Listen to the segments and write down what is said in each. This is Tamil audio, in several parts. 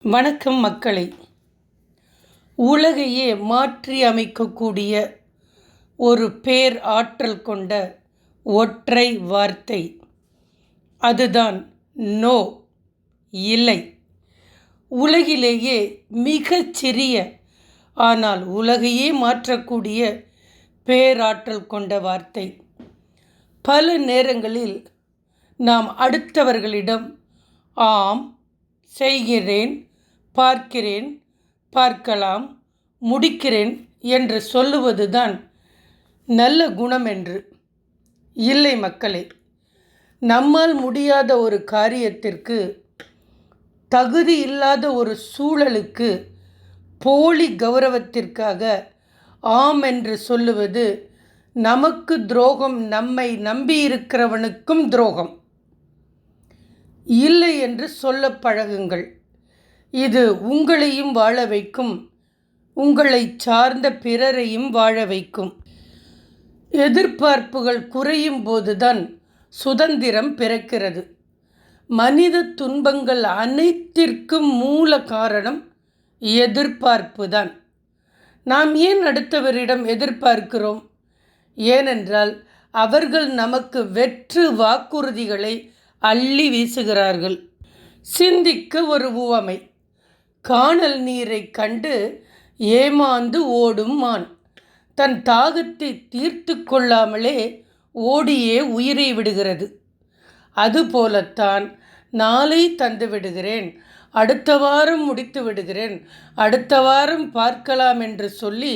வணக்கம் மக்களே. உலகையே மாற்றி அமைக்கக்கூடிய ஒரு பேர் ஆற்றல் கொண்ட ஒற்றை வார்த்தை, அதுதான் நோ, இல்லை. உலகிலேயே மிகச்சிறிய ஆனால் உலகையே மாற்றக்கூடிய பேராற்றல் கொண்ட வார்த்தை. பல நேரங்களில் நாம் அடுத்தவர்களிடம் ஆம், செய்கிறேன், பார்க்கிறேன், பார்க்கலாம், முடிக்கிறேன் என்று சொல்லுவதுதான் நல்ல குணம் என்று. இல்லை மக்களே, நம்மால் முடியாத ஒரு காரியத்திற்கு, தகுதி இல்லாத ஒரு சூழலுக்கு போலி கௌரவத்திற்காக ஆம் என்று சொல்லுவது நமக்கு துரோகம், நம்மை நம்பியிருக்கிறவனுக்கும் துரோகம். இல்லை என்று சொல்ல பழகுங்கள். இது உங்களையும் வாழ வைக்கும், உங்களை சார்ந்த பிறரையும் வாழ வைக்கும். எதிர்பார்ப்புகள் குறையும் போதுதான் சுதந்திரம் பிறக்கிறது. மனித துன்பங்கள் அனைத்திற்கும் மூல காரணம் எதிர்பார்ப்பு தான். நாம் ஏன் அடுத்தவரிடம் எதிர்பார்க்கிறோம்? ஏனென்றால் அவர்கள் நமக்கு வெற்று வாக்குறுதிகளை அள்ளி வீசுகிறார்கள். சிந்திக்க ஒரு உவமை. கானல் நீரை கண்டு ஏமாந்து ஓடும் மான் தன் தாகத்தை தீர்த்து கொள்ளாமலே ஓடியே உயிரை விடுகிறது. அதுபோலத்தான் நாளை தந்து விடுகிறேன், அடுத்த வாரம் முடித்து விடுகிறேன், அடுத்த வாரம் பார்க்கலாம் என்று சொல்லி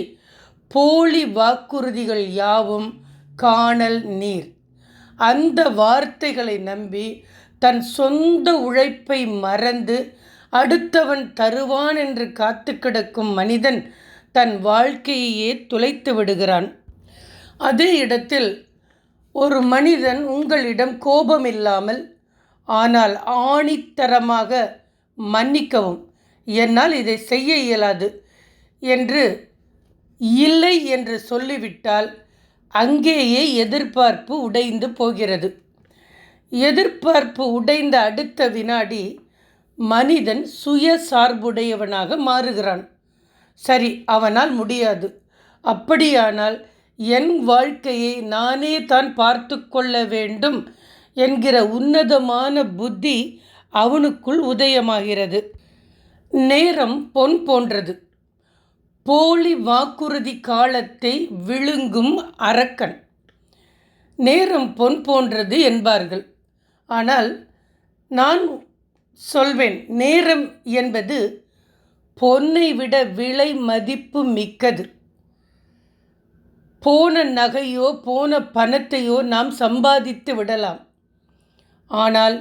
போலி வாக்குறுதிகள் யாவும் கானல் நீர். அந்த வார்த்தைகளை நம்பி தன் சொந்த உழைப்பை மறந்து அடுத்தவன் தருவான் என்று காத்து கிடக்கும் மனிதன் தன் வாழ்க்கையையே துளைத்து விடுகிறான். அதே இடத்தில் ஒரு மனிதன் உங்களிடம் கோபமில்லாமல், ஆனால் ஆணித்தரமாக மன்னிக்கவும், என்னால் இதை செய்ய இயலாது என்று இல்லை என்று சொல்லிவிட்டால் அங்கேயே எதிர்பார்ப்பு உடைந்து போகிறது. எதிர்பார்ப்பு உடைந்த அடுத்த வினாடி மனிதன் சுயசார்புடையவனாக மாறுகிறான். சரி, அவனால் முடியாது, அப்படியானால் என் வாழ்க்கையை நானே தான் பார்த்து கொள்ள வேண்டும் என்கிற உன்னதமான புத்தி அவனுக்குள் உதயமாகிறது. நேரம் பொன் போன்றது. போலி வாக்குறுதி காலத்தை விழுங்கும் அரக்கன். நேரம் பொன் போன்றது என்பார்கள். ஆனால் நான் சொல்வேன், நேரம் என்பது பொன்னை விட விலை மதிப்பு மிக்கது. போன நகையோ போன பணத்தையோ நாம் சம்பாதித்து விடலாம். ஆனால்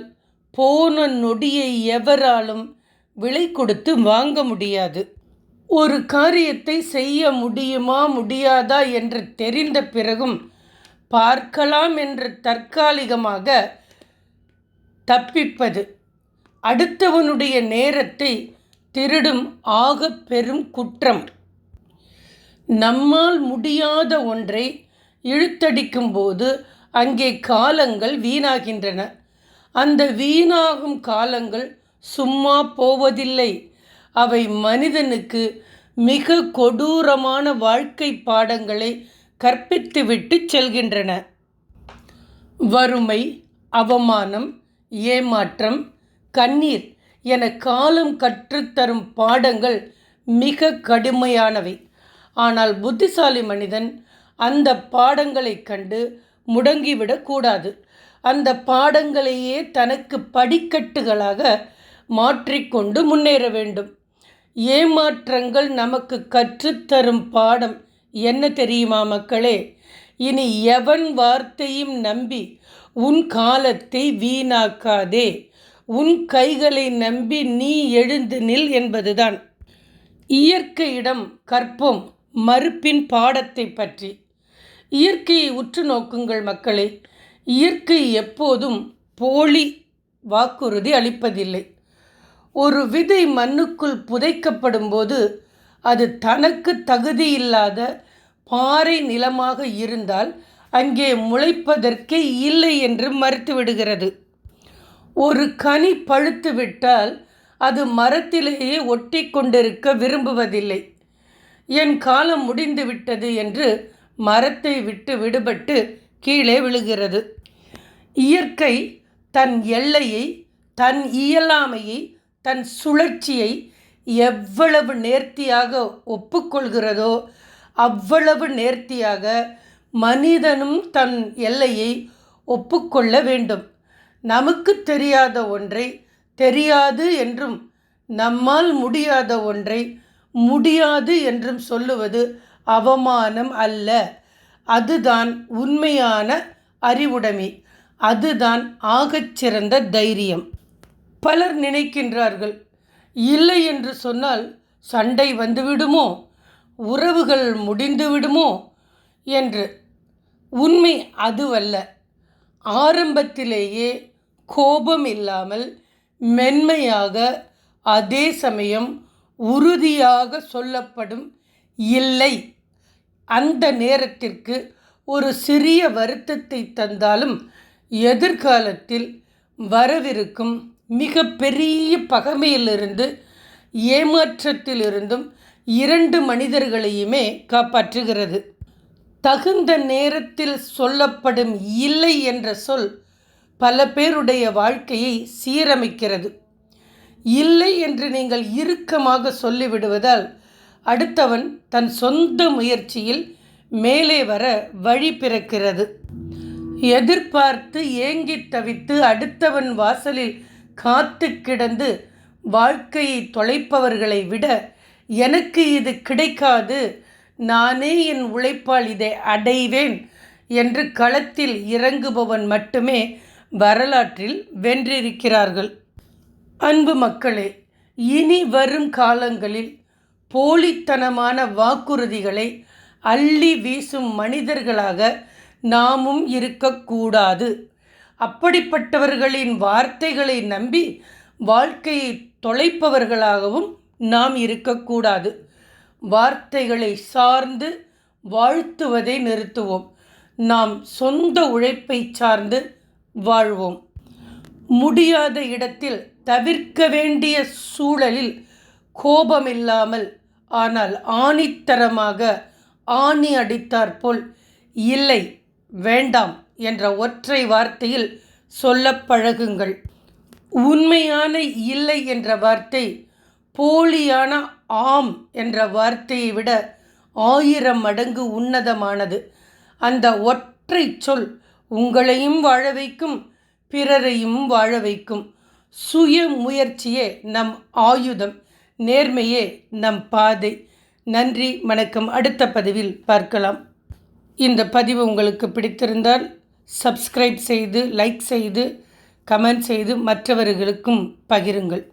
போன நொடியை எவராலும் விலை கொடுத்து வாங்க முடியாது. ஒரு காரியத்தை செய்ய முடியுமா முடியாதா என்று தெரிந்த பிறகும் பார்க்கலாம் என்று தற்காலிகமாக தப்பிப்பது அடுத்தவனுடைய நேரத்தை திருடும் ஆக பெரும் குற்றம். நம்மால் முடியாத ஒன்றை இழுத்தடிக்கும் போது அங்கே காலங்கள் வீணாகின்றன. அந்த வீணாகும் காலங்கள் சும்மா போவதில்லை. அவை மனிதனுக்கு மிக கொடூரமான வாழ்க்கை பாடங்களை கற்பித்துவிட்டு செல்கின்றன. வறுமை, அவமானம், ஏமாற்றம், கண்ணீர் என காலம் கற்றுத்தரும் பாடங்கள் மிக கடுமையானவை. ஆனால் புத்திசாலி மனிதன் அந்த பாடங்களை கண்டு முடங்கிவிடக்கூடாது. அந்த பாடங்களையே தனக்கு படிக்கட்டுகளாக மாற்றிக்கொண்டு முன்னேற வேண்டும். ஏமாற்றங்கள் நமக்கு கற்றுத்தரும் பாடம் என்ன தெரியுமா மக்களே? இனி எவன் வார்த்தையும் நம்பி உன் காலத்தை வீணாக்காதே. உன் கைகளை நம்பி நீ எழுந்து நில் என்பதுதான். இயற்கையிடம் கற்போம் மறுப்பின் பாடத்தை பற்றி. இயற்கையை உற்று நோக்குங்கள் மக்களே. இயற்கை எப்போதும் போலி வாக்குறுதி அளிப்பதில்லை. ஒரு விதை மண்ணுக்குள் புதைக்கப்படும் போது அது தனக்கு தகுதியில்லாத பாறை நிலமாக இருந்தால் அங்கே முளைப்பதற்கே இல்லை என்று மறுத்துவிடுகிறது. ஒரு கனி பழுத்து விட்டால் அது மரத்திலேயே ஒட்டி கொண்டிருக்க விரும்புவதில்லை. என் காலம் முடிந்து விட்டது என்று மரத்தை விட்டு விடுபட்டு கீழே விழுகிறது. இயற்கை தன் எல்லையை, தன் இயலாமையை, தன் சுழற்சியை எவ்வளவு நேர்த்தியாக ஒப்புக்கொள்கிறதோ அவ்வளவு நேர்த்தியாக மனிதனும் தன் எல்லையை ஒப்புக்கொள்ள வேண்டும். நமக்கு தெரியாத ஒன்றை தெரியாது என்றும் நம்மால் முடியாத ஒன்றை முடியாது என்றும் சொல்லுவது அவமானம் அல்ல. அதுதான் உண்மையான அறிவுடைமை. அதுதான் ஆகச்சிறந்த தைரியம். பலர் நினைக்கின்றார்கள், இல்லை என்று சொன்னால் சண்டை வந்துவிடுமோ, உறவுகள் முடிந்து விடுமோ என்று. உண்மை அதுவல்ல. ஆரம்பத்திலேயே கோபம் இல்லாமல் மென்மையாக, அதே சமயம் உறுதியாக சொல்லப்படும் இல்லை அந்த நேரத்திற்கு ஒரு சிறிய வருத்தத்தை தந்தாலும் எதிர்காலத்தில் வரவிருக்கும் மிக பெரிய பகைமையிலிருந்து, ஏமாற்றத்திலிருந்தும் 2 மனிதர்களையுமே காப்பாற்றுகிறது. தகுந்த நேரத்தில் சொல்லப்படும் இல்லை என்ற சொல் பல பேருடைய வாழ்க்கையை சீரமைக்கிறது. இல்லை என்று நீங்கள் இறுக்கமாக சொல்லிவிடுவதால் அடுத்தவன் தன் சொந்த முயற்சியில் மேலே வர வழி பிறக்கிறது. எதிர்பார்த்து ஏங்கி தவித்து அடுத்தவன் வாசலில் காத்து கிடந்து வாழ்க்கையை தொலைப்பவர்களை விட, எனக்கு இது கிடைக்காது, நானே என் உழைப்பால் இதை அடைவேன் என்று களத்தில் இறங்குபவன் மட்டுமே வரலாற்றில் வென்றிருக்கிறார்கள். அன்பு மக்களே, இனி வரும் காலங்களில் போலித்தனமான வாக்குறுதிகளை அள்ளி வீசும் மனிதர்களாக நாமும் இருக்கக்கூடாது. அப்படிப்பட்டவர்களின் வார்த்தைகளை நம்பி வாழ்க்கையை தொலைப்பவர்களாகவும் நாம் இருக்கக்கூடாது. வார்த்தைகளை சார்ந்து வாழ்த்துவதை நிறுத்துவோம். நாம் சொந்த உழைப்பை சார்ந்து வாழ்வோம். முடியாத இடத்தில், தவிர்க்க வேண்டிய சூழலில் கோபமில்லாமல், ஆனால் ஆணித்தரமாக ஆணி அடித்தாற்போல் இல்லை, வேண்டாம் என்ற ஒற்றை வார்த்தையில் சொல்ல பழகுங்கள். உண்மையான இல்லை என்ற வார்த்தை போலியான ஆம் என்ற வார்த்தையை விட 1000 மடங்கு உன்னதமானது. அந்த ஒற்றை சொல் உங்களையும் வாழ வைக்கும், பிறரையும் வாழ வைக்கும். சுய முயற்சியே நம் ஆயுதம், நேர்மையே நம் பாதை. நன்றி, வணக்கம். அடுத்த பதிவில் பார்க்கலாம். இந்த பதிவு உங்களுக்கு பிடித்திருந்தால் சப்ஸ்கிரைப் செய்து, லைக் செய்து, கமெண்ட் செய்து மற்றவர்களுக்கும் பகிருங்கள்.